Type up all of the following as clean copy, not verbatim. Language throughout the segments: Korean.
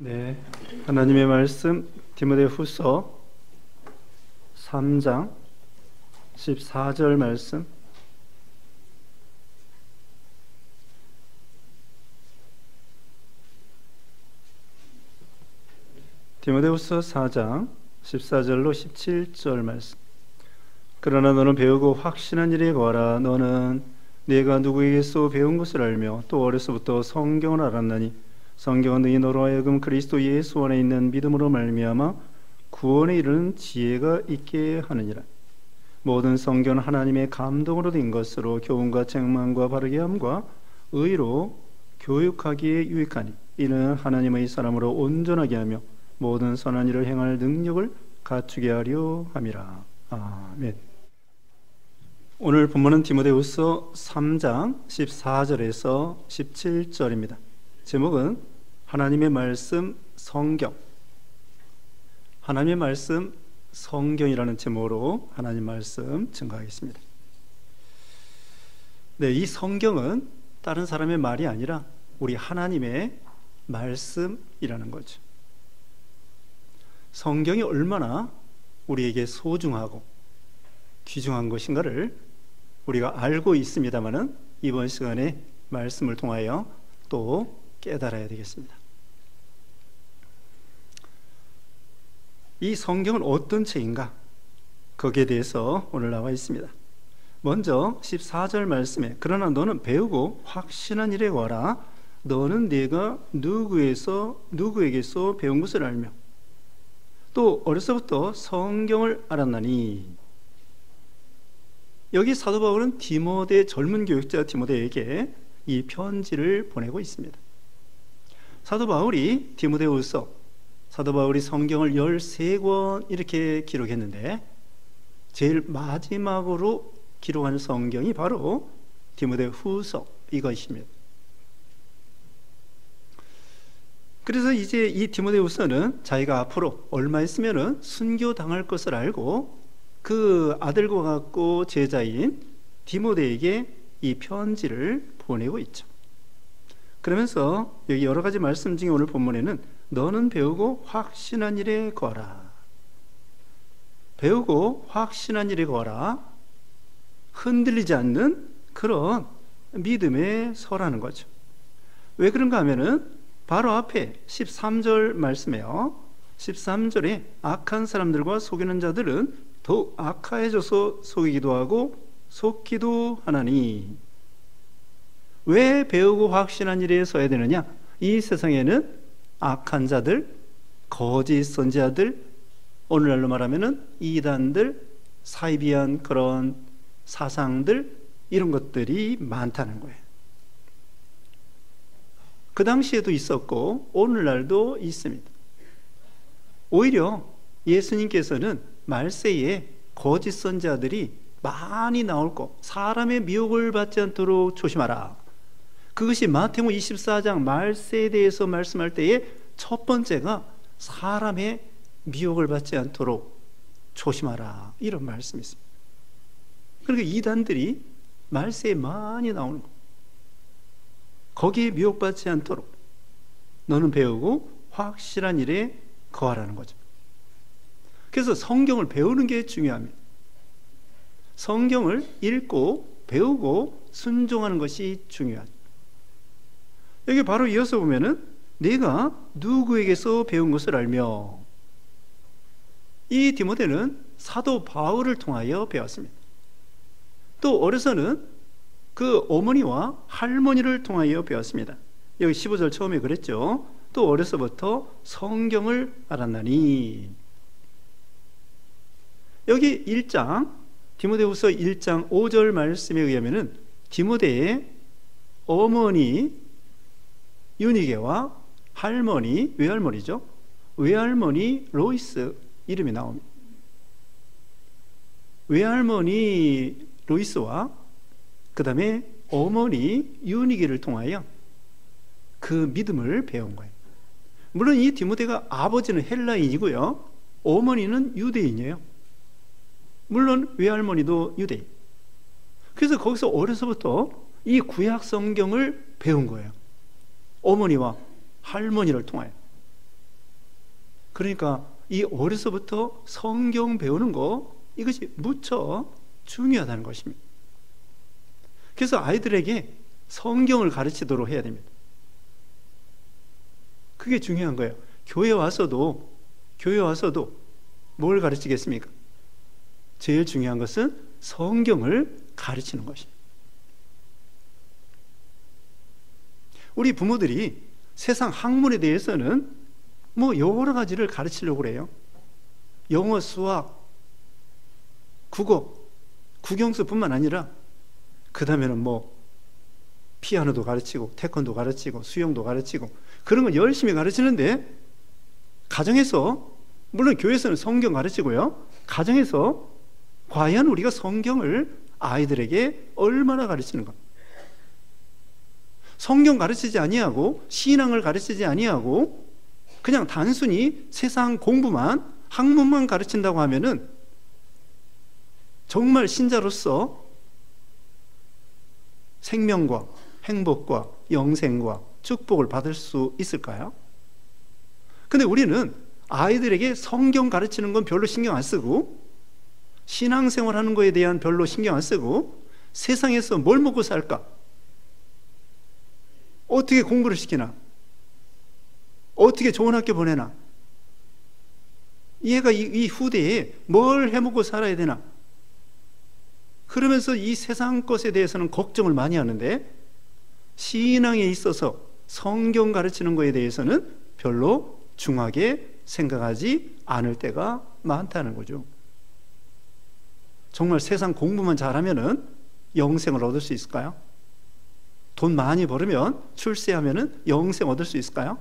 네, 하나님의 말씀 디모데후서 3장 14절 말씀. 디모데후서 4장 14절로 17절 말씀. 그러나 너는 배우고 확신한 일에 거하라. 너는 네가 누구에게서 배운 것을 알며 또 어려서부터 성경을 알았나니 성경은 너희 너로 하여금 그리스도 예수 안에 있는 믿음으로 말미암아 구원에 이르는 지혜가 있게 하느니라. 모든 성경은 하나님의 감동으로 된 것으로 교훈과 책망과 바르게 함과 의로 교육하기에 유익하니 이는 하나님의 사람으로 온전하게 하며 모든 선한 일을 행할 능력을 갖추게 하려 함이라. 아멘. 오늘 본문은 디모데후서 3장 14절에서 17절입니다. 제목은 하나님의 말씀 성경. 하나님의 말씀 성경이라는 제목으로 하나님 말씀 증거하겠습니다. 네, 이 성경은 다른 사람의 말이 아니라 우리 하나님의 말씀이라는 거죠. 성경이 얼마나 우리에게 소중하고 귀중한 것인가를 우리가 알고 있습니다마는 이번 시간에 말씀을 통하여 또 깨달아야 되겠습니다. 이 성경은 어떤 책인가? 거기에 대해서 오늘 나와 있습니다. 먼저 14절 말씀에 그러나 너는 배우고 확신한 일에 거하라. 너는 네가 누구에게서 배운 것을 알며 또 어려서부터 성경을 알았나니. 여기 사도 바울은 젊은 교육자 디모데에게 이 편지를 보내고 있습니다. 사도 바울이 성경을 13권 이렇게 기록했는데 제일 마지막으로 기록한 성경이 바로 디모데후서 이것입니다. 그래서 이제 이 디모데후서는 자기가 앞으로 얼마 있으면 순교당할 것을 알고 그 아들과 같고 제자인 디모데에게 이 편지를 보내고 있죠. 그러면서 여기 여러 가지 말씀 중에 오늘 본문에는 너는 배우고 확신한 일에 거하라. 배우고 확신한 일에 거하라. 흔들리지 않는 그런 믿음에 서라는 거죠. 왜 그런가 하면은 바로 앞에 13절 말씀에요. 13절에 악한 사람들과 속이는 자들은 더욱 악하여져서 속이기도 하고 속기도 하나니. 왜 배우고 확신한 일에 서야 되느냐? 이 세상에는 악한 자들, 거짓 선지자들, 오늘날로 말하면 이단들, 사이비한 그런 사상들, 이런 것들이 많다는 거예요. 그 당시에도 있었고 오늘날도 있습니다. 오히려 예수님께서는 말세에 거짓 선지자들이 많이 나올 거, 사람의 미혹을 받지 않도록 조심하라. 그것이 마태복음 24장 말세에 대해서 말씀할 때에 첫 번째가 사람의 미혹을 받지 않도록 조심하라, 이런 말씀이 있습니다. 그러니까 이단들이 말세에 많이 나오는 거, 거기에 미혹받지 않도록 너는 배우고 확실한 일에 거하라는 거죠. 그래서 성경을 배우는 게 중요합니다. 성경을 읽고 배우고 순종하는 것이 중요하죠. 여기 바로 이어서 보면은 네가 누구에게서 배운 것을 알며, 이 디모데는 사도 바울을 통하여 배웠습니다. 또 어려서는 그 어머니와 할머니를 통하여 배웠습니다. 여기 15절 처음에 그랬죠. 또 어려서부터 성경을 알았나니. 여기 1장 디모데후서 1장 5절 말씀에 의하면은 디모데의 어머니 유니게와 할머니, 외할머니죠. 외할머니 로이스 이름이 나옵니다. 외할머니 로이스와 그 다음에 어머니 유니게를 통하여 그 믿음을 배운 거예요. 물론 이 디모데가 아버지는 헬라인이고요, 어머니는 유대인이에요. 물론 외할머니도 유대인. 그래서 거기서 어려서부터 이 구약 성경을 배운 거예요. 어머니와 할머니를 통하여. 그러니까 이 어려서부터 성경 배우는 거, 이것이 무척 중요하다는 것입니다. 그래서 아이들에게 성경을 가르치도록 해야 됩니다. 그게 중요한 거예요. 교회 와서도 뭘 가르치겠습니까? 제일 중요한 것은 성경을 가르치는 것입니다. 우리 부모들이 세상 학문에 대해서는 여러 가지를 가르치려고 그래요. 영어, 수학, 국어, 국영수뿐만 아니라 그 다음에는 피아노도 가르치고 태권도 가르치고 수영도 가르치고 그런 걸 열심히 가르치는데, 가정에서, 물론 교회에서는 성경 가르치고요, 가정에서 과연 우리가 성경을 아이들에게 얼마나 가르치는가? 성경 가르치지 아니하고 신앙을 가르치지 아니하고 그냥 단순히 세상 공부만, 학문만 가르친다고 하면은 정말 신자로서 생명과 행복과 영생과 축복을 받을 수 있을까요? 근데 우리는 아이들에게 성경 가르치는 건 별로 신경 안 쓰고, 신앙생활 하는 거에 대한 별로 신경 안 쓰고, 세상에서 뭘 먹고 살까? 어떻게 공부를 시키나? 어떻게 좋은 학교 보내나? 얘가 이 후대에 뭘 해먹고 살아야 되나? 그러면서 이 세상 것에 대해서는 걱정을 많이 하는데, 신앙에 있어서 성경 가르치는 것에 대해서는 별로 중하게 생각하지 않을 때가 많다는 거죠. 정말 세상 공부만 잘하면은 영생을 얻을 수 있을까요? 돈 많이 벌으면, 출세하면은 영생 얻을 수 있을까요?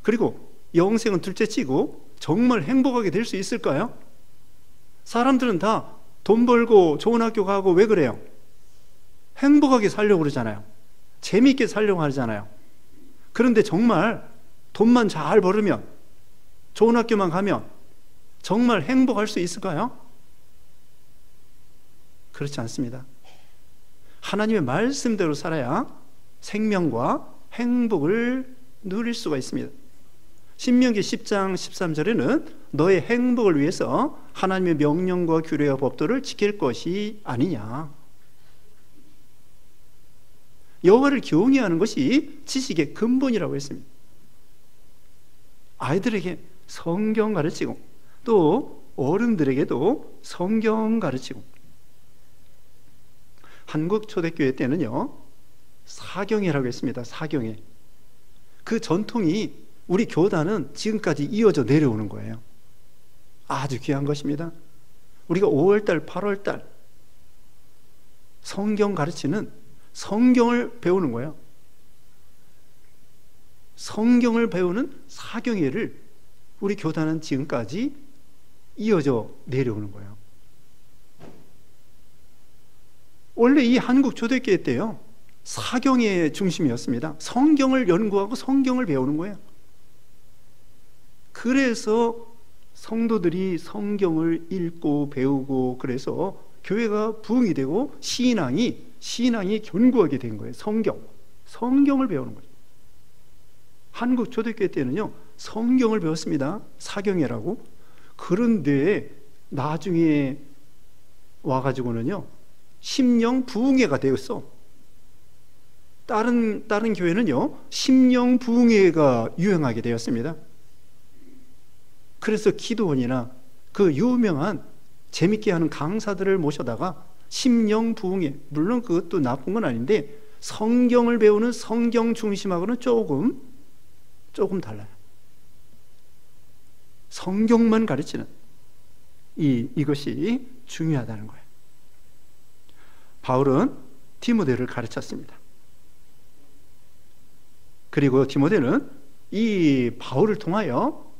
그리고 영생은 둘째치고 정말 행복하게 될 수 있을까요? 사람들은 다 돈 벌고 좋은 학교 가고 왜 그래요? 행복하게 살려고 그러잖아요. 재미있게 살려고 하잖아요. 그런데 정말 돈만 잘 벌으면, 좋은 학교만 가면 정말 행복할 수 있을까요? 그렇지 않습니다. 하나님의 말씀대로 살아야 생명과 행복을 누릴 수가 있습니다. 신명기 10장 13절에는 너의 행복을 위해서 하나님의 명령과 규례와 법도를 지킬 것이 아니냐. 여호와를 경외하는 것이 지식의 근본이라고 했습니다. 아이들에게 성경 가르치고 또 어른들에게도 성경 가르치고. 한국 초대교회 때는요, 사경회라고 했습니다. 사경회. 그 전통이 우리 교단은 지금까지 이어져 내려오는 거예요. 아주 귀한 것입니다. 우리가 5월달, 8월달 성경 가르치는, 성경을 배우는 거예요. 성경을 배우는 사경회를 우리 교단은 지금까지 이어져 내려오는 거예요. 원래 이 한국 초대교회 때요, 사경의 중심이었습니다. 성경을 연구하고 성경을 배우는 거예요. 그래서 성도들이 성경을 읽고 배우고, 그래서 교회가 부흥이 되고 신앙이 견고하게 된 거예요. 성경을 배우는 거죠. 한국 초대교회 때는요, 성경을 배웠습니다. 사경회라고. 그런데 나중에 와가지고는요, 심령 부흥회가 되었어. 다른 교회는요, 심령 부흥회가 유행하게 되었습니다. 그래서 기도원이나 그 유명한 재밌게 하는 강사들을 모셔다가 심령 부흥회, 물론 그것도 나쁜 건 아닌데 성경을 배우는 성경 중심하고는 조금 달라요. 성경만 가르치는 이것이 중요하다는 거예요. 바울은 디모데를 가르쳤습니다. 그리고 디모데는 이 바울을 통하여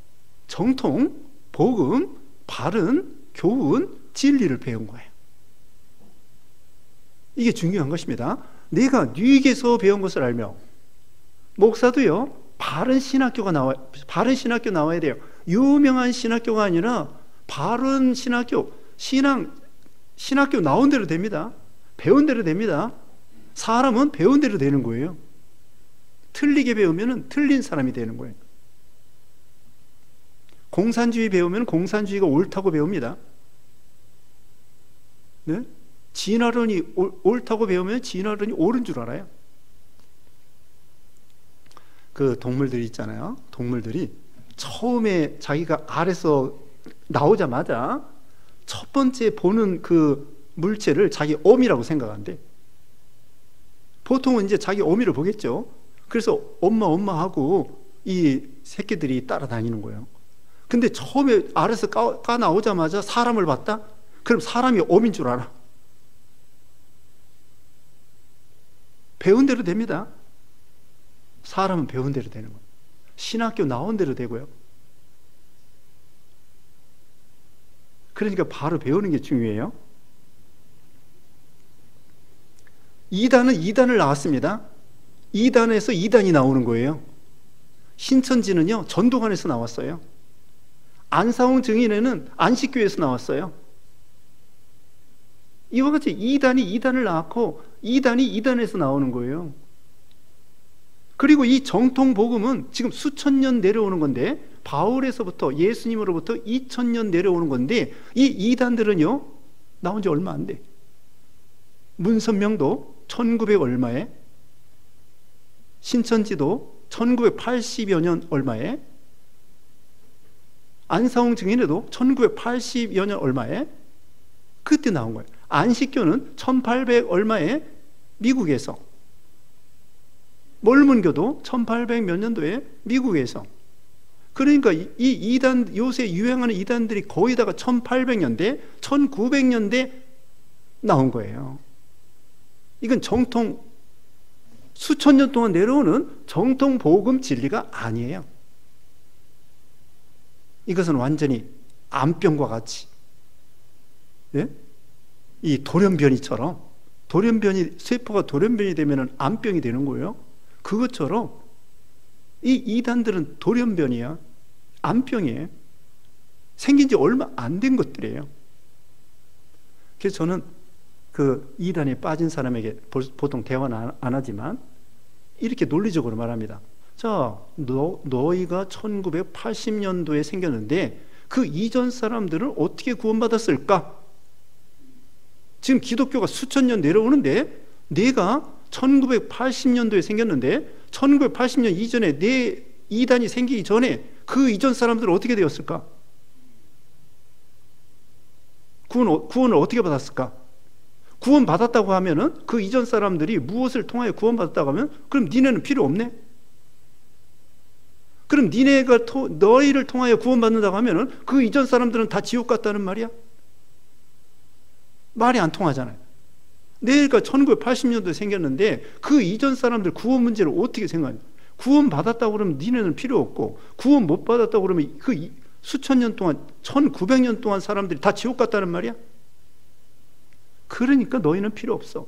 정통, 복음, 바른, 교훈, 진리를 배운 거예요. 이게 중요한 것입니다. 내가 네게서 배운 것을 알며, 목사도요, 바른 신학교 나와야 돼요. 유명한 신학교가 아니라 바른 신학교, 신학교 나온 대로 됩니다. 배운 대로 됩니다. 사람은 배운 대로 되는 거예요. 틀리게 배우면 틀린 사람이 되는 거예요. 공산주의 배우면 공산주의가 옳다고 배웁니다. 네? 진화론이 옳다고 배우면 진화론이 옳은 줄 알아요. 그 동물들이 있잖아요. 동물들이 처음에 자기가 알에서 나오자마자 첫 번째 보는 그 물체를 자기 어미라고 생각한대. 보통은 이제 자기 어미를 보겠죠. 그래서 엄마 하고 이 새끼들이 따라다니는 거예요. 근데 처음에 알에서 까 나오자마자 사람을 봤다? 그럼 사람이 어미인 줄 알아. 배운 대로 됩니다. 사람은 배운 대로 되는 거예요. 신학교 나온 대로 되고요. 그러니까 바로 배우는 게 중요해요. 이단은 이단을 나왔습니다. 이단에서 이단이 나오는 거예요. 신천지는요, 전도관에서 나왔어요. 안사홍 증인회는 안식교에서 나왔어요. 이와 같이 이단이 이단을 낳고 이단이 이단에서 나오는 거예요. 그리고 이 정통복음은 지금 수천 년 내려오는 건데, 바울에서부터 예수님으로부터 2000년 내려오는 건데, 이 이단들은요 나온 지 얼마 안 돼. 문선명도 1900 얼마에, 신천지도 1980여 년 얼마에, 안사홍 증인회도 1980여 년 얼마에, 그때 나온 거예요. 안식교는 1800 얼마에 미국에서, 몰문교도 1800 몇 년도에 미국에서. 그러니까 이 이단, 요새 유행하는 이단들이 거의 다가 1800년대, 1900년대 나온 거예요. 이건 정통, 수천 년 동안 내려오는 정통 복음 진리가 아니에요. 이것은 완전히 암병과 같이, 예? 이 돌연변이처럼, 세포가 돌연변이 되면 암병이 되는 거예요. 그것처럼 이 이단들은 돌연변이야. 암병이에요. 생긴 지 얼마 안 된 것들이에요. 그래서 저는 그 이단에 빠진 사람에게 보통 대화는 안 하지만 이렇게 논리적으로 말합니다. 자, 너희가 1980년도에 생겼는데 그 이전 사람들은 어떻게 구원받았을까? 지금 기독교가 수천 년 내려오는데 내가 1980년도에 생겼는데 1980년 이전에 내 이단이 생기기 전에 그 이전 사람들은 어떻게 되었을까? 구원을 어떻게 받았을까? 구원받았다고 하면은 그 이전 사람들이 무엇을 통하여 구원받았다고 하면 그럼 니네는 필요 없네? 그럼 니네가 너희를 통하여 구원받는다고 하면은 그 이전 사람들은 다 지옥 갔다는 말이야? 말이 안 통하잖아요. 내가 1980년도에 생겼는데 그 이전 사람들 구원 문제를 어떻게 생각하냐? 구원 받았다고 그러면 니네는 필요 없고, 구원 못 받았다고 그러면 그 수천 년 동안, 1900년 동안 사람들이 다 지옥 갔다는 말이야? 그러니까 너희는 필요 없어.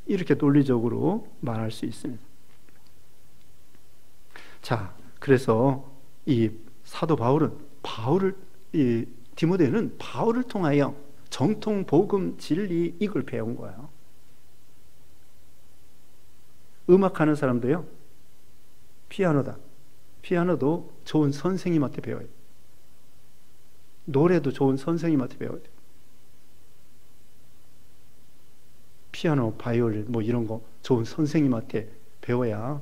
이렇게 논리적으로 말할 수 있습니다. 자, 그래서 이 사도 이 디모데는 바울을 통하여 정통 복음 진리 이걸 배운 거예요. 음악하는 사람도요, 피아노도 좋은 선생님한테 배워요. 노래도 좋은 선생님한테 배워야 돼요. 피아노, 바이올린 뭐 이런 거 좋은 선생님한테 배워야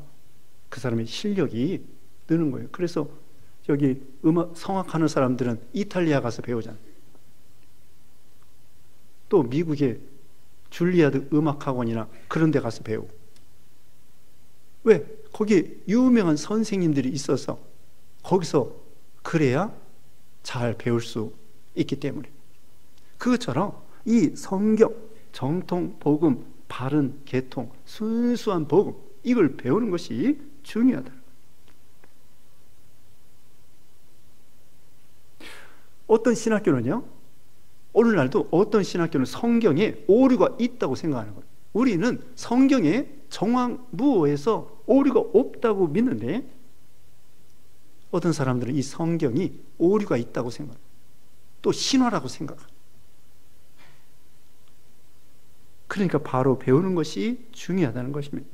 그 사람의 실력이 느는 거예요. 그래서 여기 음악 성악하는 사람들은 이탈리아 가서 배우잖아요. 또 미국의 줄리아드 음악학원이나 그런 데 가서 배우고. 왜? 거기 유명한 선생님들이 있어서 거기서 그래야 잘 배울 수 있기 때문에. 그것처럼 이 성경, 정통, 복음, 바른 계통, 순수한 복음, 이걸 배우는 것이 중요하다. 어떤 신학교는요, 오늘날도 어떤 신학교는 성경에 오류가 있다고 생각하는 거예요. 우리는 성경에 정황무오해서 오류가 없다고 믿는데, 어떤 사람들은 이 성경이 오류가 있다고 생각해요. 또 신화라고 생각해요. 그러니까 바로 배우는 것이 중요하다는 것입니다.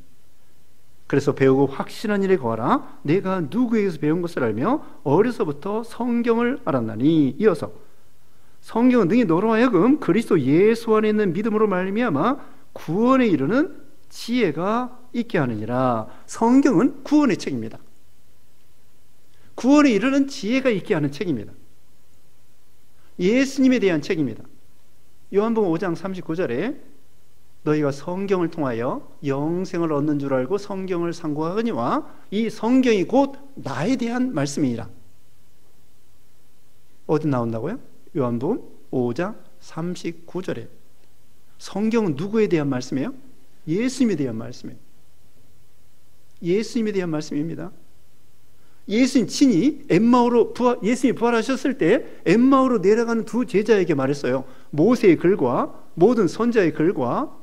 그래서 배우고 확신한 일에 거하라. 내가 누구에게서 배운 것을 알며 어려서부터 성경을 알았나니. 이어서 성경은 능히 너로 하여금 그리스도 예수 안에 있는 믿음으로 말미암아 구원에 이르는 지혜가 있게 하느니라. 성경은 구원의 책입니다. 구원에 이르는 지혜가 있게 하는 책입니다. 예수님에 대한 책입니다. 요한복음 5장 39절에 너희가 성경을 통하여 영생을 얻는 줄 알고 성경을 상고하거니와 이 성경이 곧 나에 대한 말씀이니라. 어디 나온다고요? 요한복음 5장 39절에. 성경은 누구에 대한 말씀이에요? 예수님에 대한 말씀이에요. 예수님에 대한 말씀입니다. 예수님 친히 예수님이 부활하셨을 때 엠마오로 내려가는 두 제자에게 말했어요. 모세의 글과 모든 선지자의 글과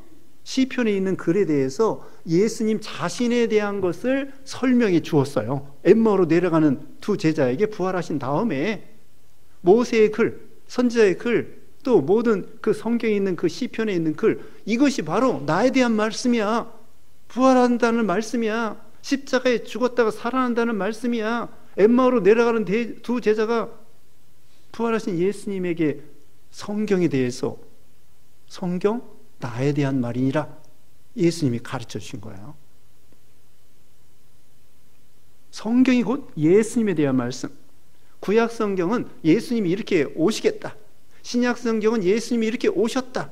시편에 있는 글에 대해서 예수님 자신에 대한 것을 설명해 주었어요. 엠마오로 내려가는 두 제자에게 부활하신 다음에 모세의 글, 선지자의 글, 또 모든 그 성경에 있는 그 시편에 있는 글, 이것이 바로 나에 대한 말씀이야. 부활한다는 말씀이야. 십자가에 죽었다가 살아난다는 말씀이야. 엠마오로 내려가는 두 제자가 부활하신 예수님에게 성경에 대해서 성경 나에 대한 말이니라 예수님이 가르쳐 주신 거예요. 성경이 곧 예수님에 대한 말씀. 구약 성경은 예수님이 이렇게 오시겠다. 신약 성경은 예수님이 이렇게 오셨다.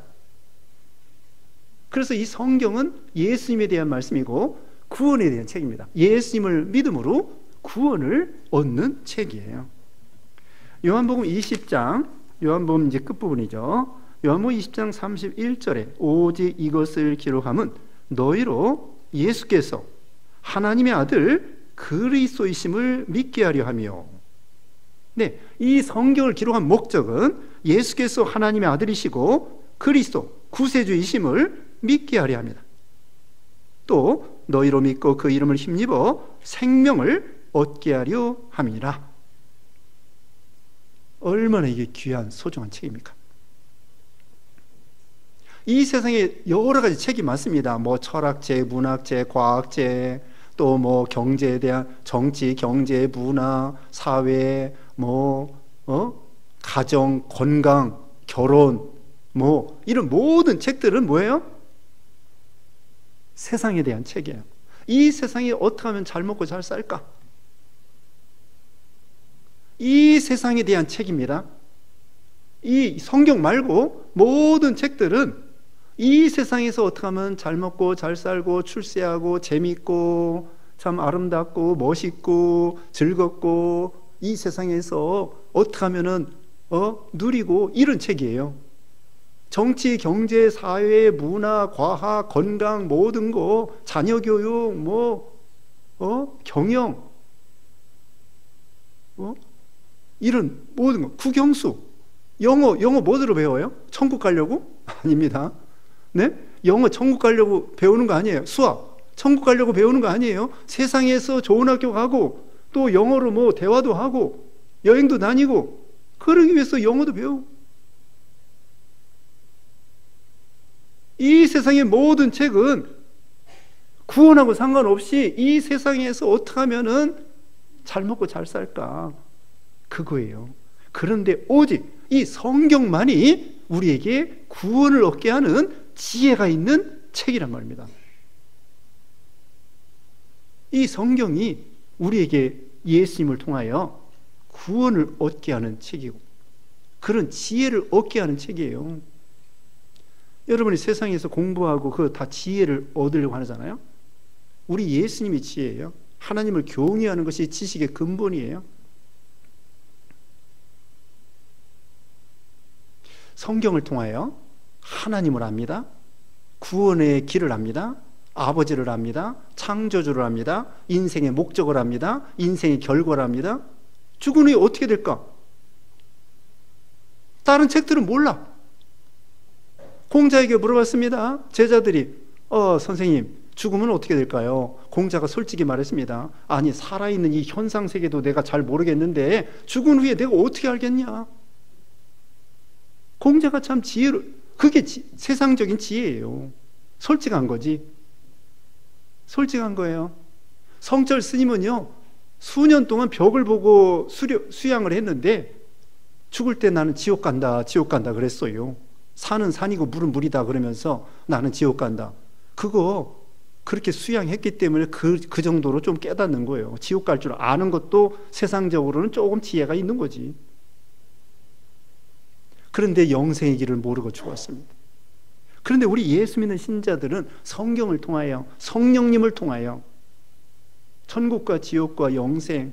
그래서 이 성경은 예수님에 대한 말씀이고 구원에 대한 책입니다. 예수님을 믿음으로 구원을 얻는 책이에요. 요한복음 20장, 요한복음 이제 끝부분이죠. 요한복음 20장 31절에 오직 이것을 기록함은 너희로 예수께서 하나님의 아들 그리스도이심을 믿게 하려 하며. 네, 이 성경을 기록한 목적은 예수께서 하나님의 아들이시고 그리스도 구세주이심을 믿게 하려 합니다. 또 너희로 믿고 그 이름을 힘입어 생명을 얻게 하려 함이라. 얼마나 이게 귀한 소중한 책입니까? 이 세상에 여러 가지 책이 많습니다. 뭐 철학책, 문학책, 과학책, 또 뭐 경제에 대한 정치, 경제, 문화, 사회, 가정, 건강, 결혼, 뭐 이런 모든 책들은 뭐예요? 세상에 대한 책이에요. 이 세상에 어떻게 하면 잘 먹고 잘 살까? 이 세상에 대한 책입니다. 이 성경 말고 모든 책들은 이 세상에서 어떻게 하면 잘 먹고 잘 살고 출세하고 재밌고 참 아름답고 멋있고 즐겁고 이 세상에서 어떻게 하면은 누리고 이런 책이에요. 정치, 경제, 사회, 문화, 과학, 건강 모든 거, 자녀 교육, 경영, 이런 모든 거, 국영수, 영어 뭐대로 배워요? 천국 가려고? 아닙니다. 네? 영어 천국 가려고 배우는 거 아니에요. 수학 천국 가려고 배우는 거 아니에요. 세상에서 좋은 학교 가고 또 영어로 뭐 대화도 하고 여행도 다니고 그러기 위해서 영어도 배우고. 이 세상의 모든 책은 구원하고 상관없이 이 세상에서 어떻게 하면은 잘 먹고 잘 살까 그거예요. 그런데 오직 이 성경만이 우리에게 구원을 얻게 하는 지혜가 있는 책이란 말입니다. 이 성경이 우리에게 예수님을 통하여 구원을 얻게 하는 책이고 그런 지혜를 얻게 하는 책이에요. 여러분이 세상에서 공부하고 그 다 지혜를 얻으려고 하잖아요. 우리 예수님이 지혜예요. 하나님을 경외하는 것이 지식의 근본이에요. 성경을 통하여 하나님을 압니다. 구원의 길을 압니다. 아버지를 압니다. 창조주를 압니다. 인생의 목적을 압니다. 인생의 결과를 압니다. 죽은 후에 어떻게 될까? 다른 책들은 몰라. 공자에게 물어봤습니다. 제자들이 선생님 죽으면 어떻게 될까요? 공자가 솔직히 말했습니다. 아니 살아있는 이 현상세계도 내가 잘 모르겠는데 죽은 후에 내가 어떻게 알겠냐? 공자가 참 그게 세상적인 지혜예요. 솔직한 거지. 솔직한 거예요. 성철 스님은요, 수년 동안 벽을 보고 수양을 했는데 죽을 때 나는 지옥 간다, 지옥 간다 그랬어요. 산은 산이고 물은 물이다 그러면서 나는 지옥 간다. 그거 그렇게 수양했기 때문에 그 정도로 좀 깨닫는 거예요. 지옥 갈 줄 아는 것도 세상적으로는 조금 지혜가 있는 거지. 그런데 영생의 길을 모르고 죽었습니다. 그런데 우리 예수 믿는 신자들은 성경을 통하여, 성령님을 통하여 천국과 지옥과 영생,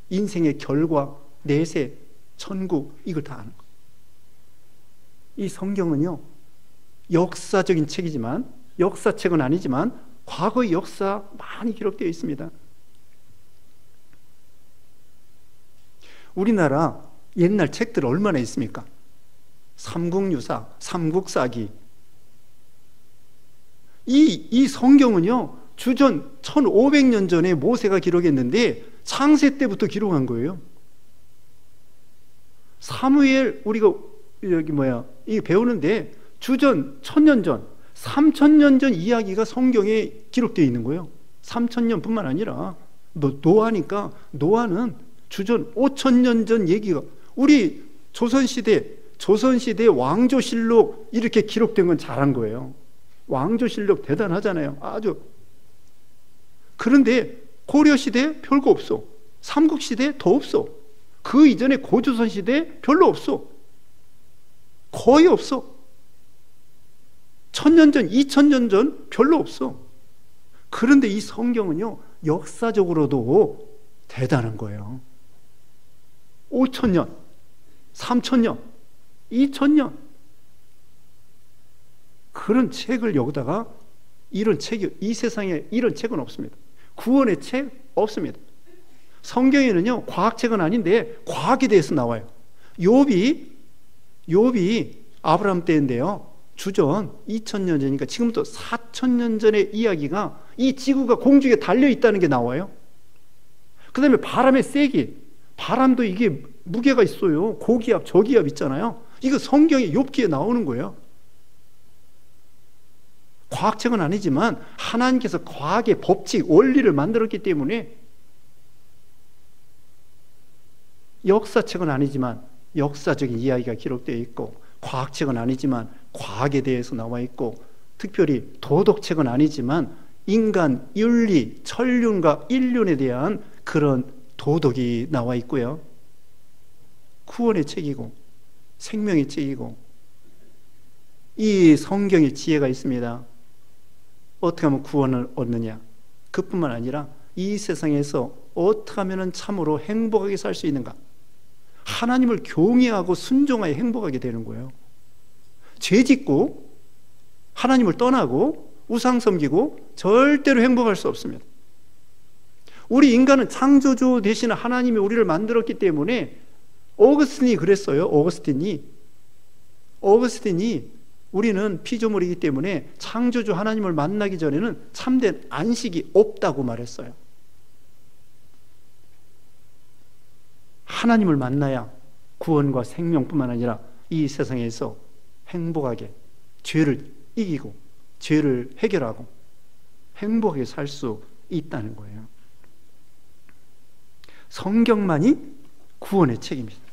인생의 결과, 내세, 천국, 이걸 다 아는 거예요. 이 성경은요, 역사적인 책이지만, 역사책은 아니지만 과거의 역사 많이 기록되어 있습니다. 우리나라 옛날 책들 얼마나 있습니까? 삼국유사, 삼국사기. 이 성경은요, 주전 1500년 전에 모세가 기록했는데 창세 때부터 기록한 거예요. 사무엘 우리가 이게 배우는데 주전 1000년 전, 3000년 전 이야기가 성경에 기록되어 있는 거예요. 3000년뿐만 아니라 노아니까 노아는 주전 5000년 전 얘기가, 우리 조선시대 왕조실록 이렇게 기록된 건 잘한 거예요. 왕조실록 대단하잖아요. 아주. 그런데 고려시대 별거 없어. 삼국시대 더 없어. 그 이전에 고조선시대 별로 없어. 거의 없어. 1000년 전, 2000년 전 별로 없어. 그런데 이 성경은요, 역사적으로도 대단한 거예요. 5000년, 3000년, 2000년. 그런 책을 여기다가, 이런 책이, 이 세상에 이런 책은 없습니다. 구원의 책 없습니다. 성경에는요, 과학책은 아닌데 과학에 대해서 나와요. 욥이 아브라함 때인데요, 주전 2000년 전이니까 지금부터 4000년 전의 이야기가 이 지구가 공중에 달려 있다는 게 나와요. 그 다음에 바람의 세기, 바람도 이게 무게가 있어요. 고기압, 저기압 있잖아요. 이거 성경에 욥기에 나오는 거예요. 과학책은 아니지만 하나님께서 과학의 법칙, 원리를 만들었기 때문에, 역사책은 아니지만 역사적인 이야기가 기록되어 있고, 과학책은 아니지만 과학에 대해서 나와 있고, 특별히 도덕책은 아니지만 인간 윤리, 천륜과 인륜에 대한 그런 도덕이 나와 있고요. 구원의 책이고 생명의 책이고, 이 성경에 지혜가 있습니다. 어떻게 하면 구원을 얻느냐, 그뿐만 아니라 이 세상에서 어떻게 하면 참으로 행복하게 살 수 있는가, 하나님을 경외하고 순종하여 행복하게 되는 거예요. 죄 짓고 하나님을 떠나고 우상 섬기고 절대로 행복할 수 없습니다. 우리 인간은 창조주 되시는 하나님이 우리를 만들었기 때문에, 어거스틴이 그랬어요. 어거스틴이 우리는 피조물이기 때문에 창조주 하나님을 만나기 전에는 참된 안식이 없다고 말했어요. 하나님을 만나야 구원과 생명뿐만 아니라 이 세상에서 행복하게 죄를 이기고 죄를 해결하고 행복하게 살 수 있다는 거예요. 성경만이 구원의 책입니다.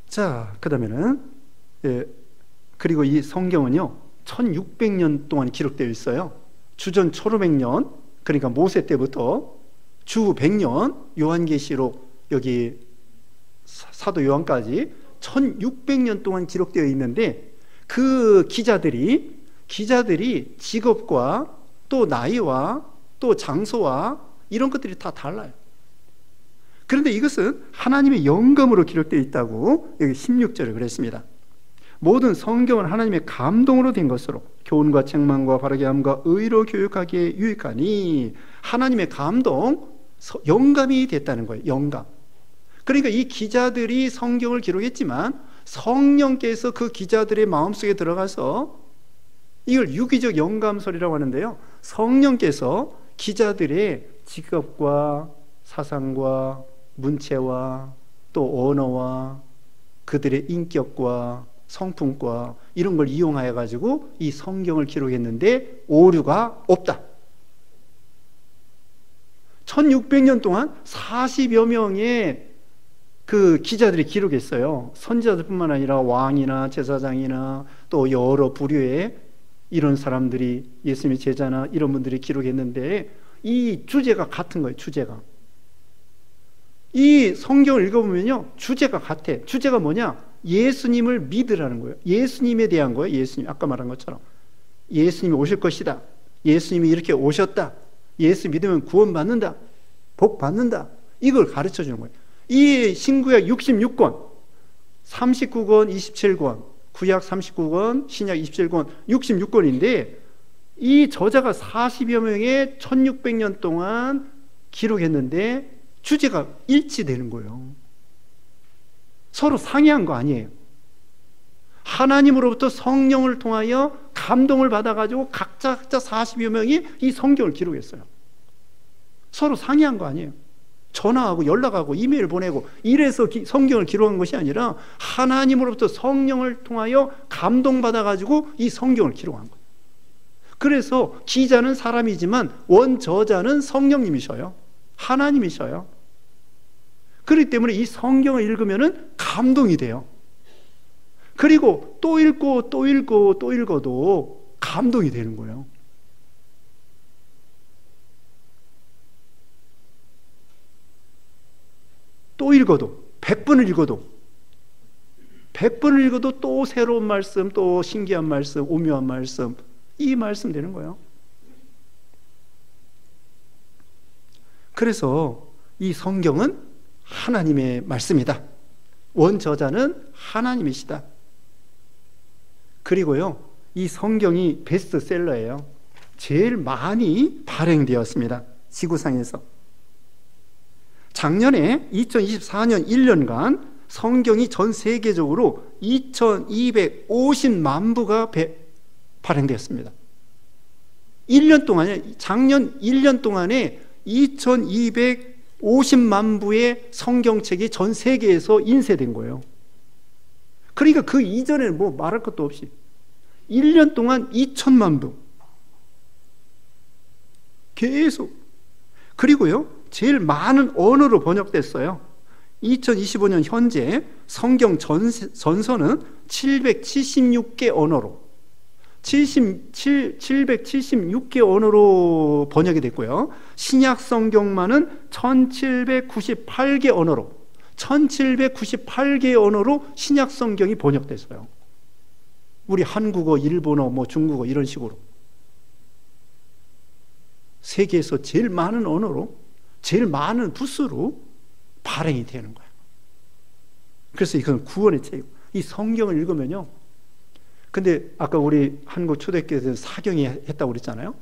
자, 그 다음에는, 그리고 이 성경은요, 1600년 동안 기록되어 있어요. 주전 1500년, 그러니까 모세 때부터 주 100년, 요한계시록, 여기 사도 요한까지 1600년 동안 기록되어 있는데, 그 기자들이 직업과 또 나이와 또 장소와 이런 것들이 다 달라요. 그런데 이것은 하나님의 영감으로 기록되어 있다고 여기 16절에 그랬습니다. 모든 성경은 하나님의 감동으로 된 것으로 교훈과 책망과 바르게 함과 의로 교육하기에 유익하니, 하나님의 감동, 영감이 됐다는 거예요. 영감. 그러니까 이 기자들이 성경을 기록했지만 성령께서 그 기자들의 마음속에 들어가서, 이걸 유기적 영감설이라고 하는데요, 성령께서 기자들의 직업과 사상과 문체와 또 언어와 그들의 인격과 성품과 이런 걸 이용하여 가지고 이 성경을 기록했는데 오류가 없다. 1600년 동안 40여 명의 그 기자들이 기록했어요. 선지자들뿐만 아니라 왕이나 제사장이나 또 여러 부류의 이런 사람들이, 예수님의 제자나 이런 분들이 기록했는데 이 주제가 같은 거예요. 주제가. 이 성경을 읽어보면요, 주제가 같아. 주제가 뭐냐? 예수님을 믿으라는 거예요. 예수님에 대한 거예요. 예수님, 아까 말한 것처럼 예수님이 오실 것이다, 예수님이 이렇게 오셨다, 예수 믿으면 구원받는다, 복 받는다, 이걸 가르쳐 주는 거예요. 이 신구약 66권, 39권, 27권, 구약 39권, 신약 27권, 66권인데 이 저자가 40여 명의 1600년 동안 기록했는데 주제가 일치되는 거예요. 서로 상이한 거 아니에요. 하나님으로부터 성령을 통하여 감동을 받아가지고 각자 40여 명이 이 성경을 기록했어요. 서로 상의한 거 아니에요. 전화하고 연락하고 이메일 보내고 이래서 성경을 기록한 것이 아니라 하나님으로부터 성령을 통하여 감동받아가지고 이 성경을 기록한 거예요. 그래서 기자는 사람이지만 원저자는 성령님이셔요. 하나님이셔요. 그렇기 때문에 이 성경을 읽으면 감동이 돼요. 그리고 또 읽고 또 읽고 또 읽어도 감동이 되는 거예요. 또 읽어도 100번을 읽어도 또 새로운 말씀, 또 신기한 말씀, 오묘한 말씀, 이 말씀 되는 거예요. 그래서 이 성경은 하나님의 말씀이다. 원저자는 하나님이시다. 그리고요, 이 성경이 베스트셀러예요. 제일 많이 발행되었습니다. 지구상에서. 작년에 2024년 1년간 성경이 전 세계적으로 2250만 부가 발행되었습니다. 1년 동안에, 작년 1년 동안에 2250만 부의 성경책이 전 세계에서 인쇄된 거예요. 그러니까 그 이전에는 뭐 말할 것도 없이 1년 동안 2000만 부 계속. 그리고요, 제일 많은 언어로 번역됐어요. 2025년 현재 성경 전서는 776개 언어로 776개 언어로 번역이 됐고요. 신약 성경만은 1798개 언어로 1798개의 언어로 신약 성경이 번역됐어요. 우리 한국어, 일본어, 뭐 중국어 이런 식으로 세계에서 제일 많은 언어로, 제일 많은 부수로 발행이 되는 거예요. 그래서 이건 구원의 책이고, 이 성경을 읽으면요, 근데 아까 우리 한국 초대교회에서 사경이 했다고 그랬잖아요.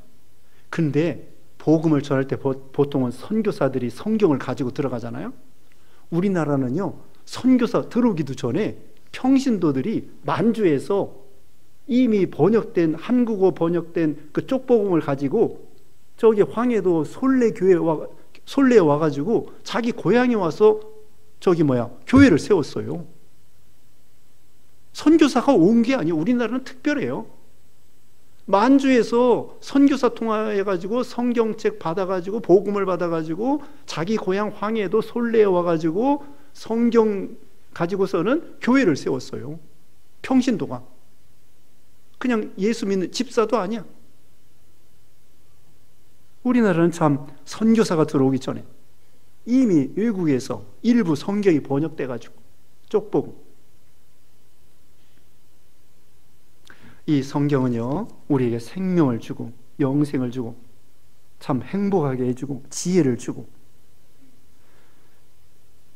근데 복음을 전할 때 보통은 선교사들이 성경을 가지고 들어가잖아요. 우리나라는요, 선교사 들어오기도 전에 평신도들이 만주에서 이미 번역된, 한국어 번역된 그 쪽복음을 가지고 저기 황해도 솔레에 와가지고 자기 고향에 와서 교회를 세웠어요. 선교사가 온 게 아니에요. 우리나라는 특별해요. 만주에서 선교사 통화해가지고 성경책 받아가지고 복음을 받아가지고 자기 고향 황해도 솔레에 와가지고 성경 가지고서는 교회를 세웠어요. 평신도가. 그냥 예수 믿는 집사도 아니야. 우리나라는 참 선교사가 들어오기 전에 이미 외국에서 일부 성경이 번역돼가지고 쪽복음. 이 성경은요, 우리에게 생명을 주고 영생을 주고 참 행복하게 해주고 지혜를 주고,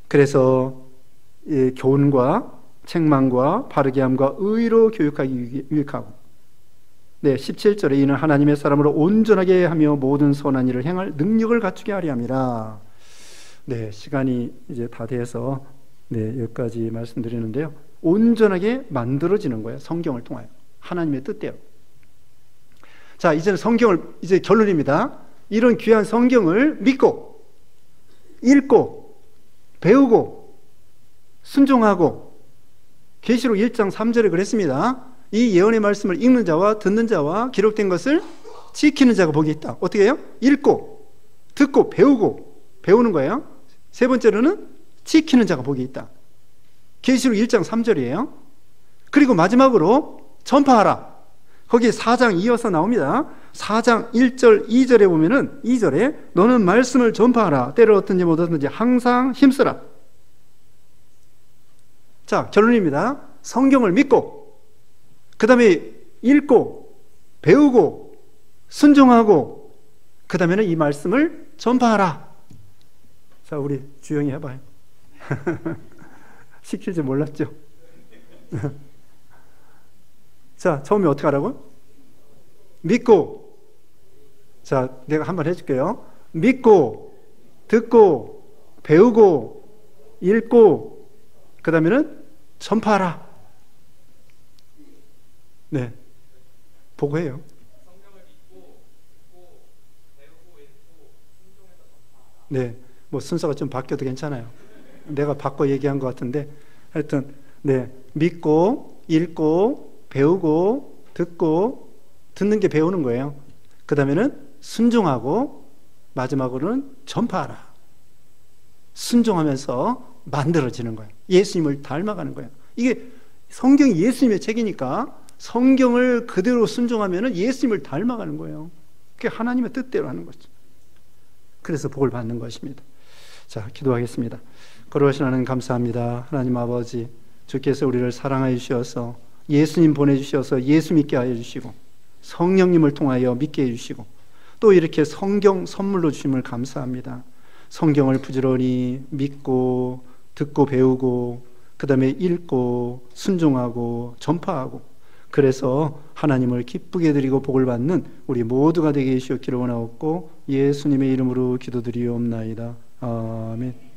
그래서 교훈과 책망과 바르게 함과 의로 교육하기 유익하고, 17절에 이는 하나님의 사람으로 온전하게 하며 모든 선한 일을 행할 능력을 갖추게 하려 함이라. 시간이 이제 다 돼서 여기까지 말씀드리는데요, 온전하게 만들어지는 거예요. 성경을 통하여. 하나님의 뜻대로. 자, 이제는 성경을, 이제 결론입니다. 이런 귀한 성경을 믿고 읽고 배우고 순종하고 계시록 1장 3절에 그랬습니다. 이 예언의 말씀을 읽는 자와 듣는 자와 기록된 것을 지키는 자가 복이 있다. 어떻게 해요? 읽고 듣고 배우고, 배우는 거예요. 세 번째로는 지키는 자가 복이 있다. 계시록 1장 3절이에요. 그리고 마지막으로 전파하라. 거기에 4장 이어서 나옵니다. 4장 1절 2절에 보면은 2절에 너는 말씀을 전파하라. 때를 얻든지 못 얻든지 항상 힘쓰라. 자, 결론입니다. 성경을 믿고, 그 다음에 읽고, 배우고, 순종하고, 그 다음에는 이 말씀을 전파하라. 자, 우리 주영이 해봐요. 시킬 줄 몰랐죠? 자, 처음에 어떻게 하라고? 믿고. 자, 내가 한번 해줄게요. 믿고, 듣고, 배우고, 읽고, 그 다음에는 전파하라. 네. 보고해요. 네. 뭐 순서가 좀 바뀌어도 괜찮아요. 내가 바꿔 얘기한 것 같은데 하여튼 네. 믿고, 읽고, 배우고, 듣고, 듣는 게 배우는 거예요. 그 다음에는 순종하고, 마지막으로는 전파하라. 순종하면서 만들어지는 거예요. 예수님을 닮아가는 거예요. 이게 성경이 예수님의 책이니까 성경을 그대로 순종하면 예수님을 닮아가는 거예요. 그게 하나님의 뜻대로 하는 거죠. 그래서 복을 받는 것입니다. 자, 기도하겠습니다. 거룩하신 하나님 감사합니다. 하나님 아버지, 주께서 우리를 사랑하여 주셔서 예수님 보내주셔서 예수 믿게 하여 주시고 성령님을 통하여 믿게 해주시고 또 이렇게 성경 선물로 주심을 감사합니다. 성경을 부지런히 믿고 듣고 배우고 그 다음에 읽고 순종하고 전파하고 그래서 하나님을 기쁘게 드리고 복을 받는 우리 모두가 되게 해주시옵기를 원하옵고 예수님의 이름으로 기도드리옵나이다. 아멘.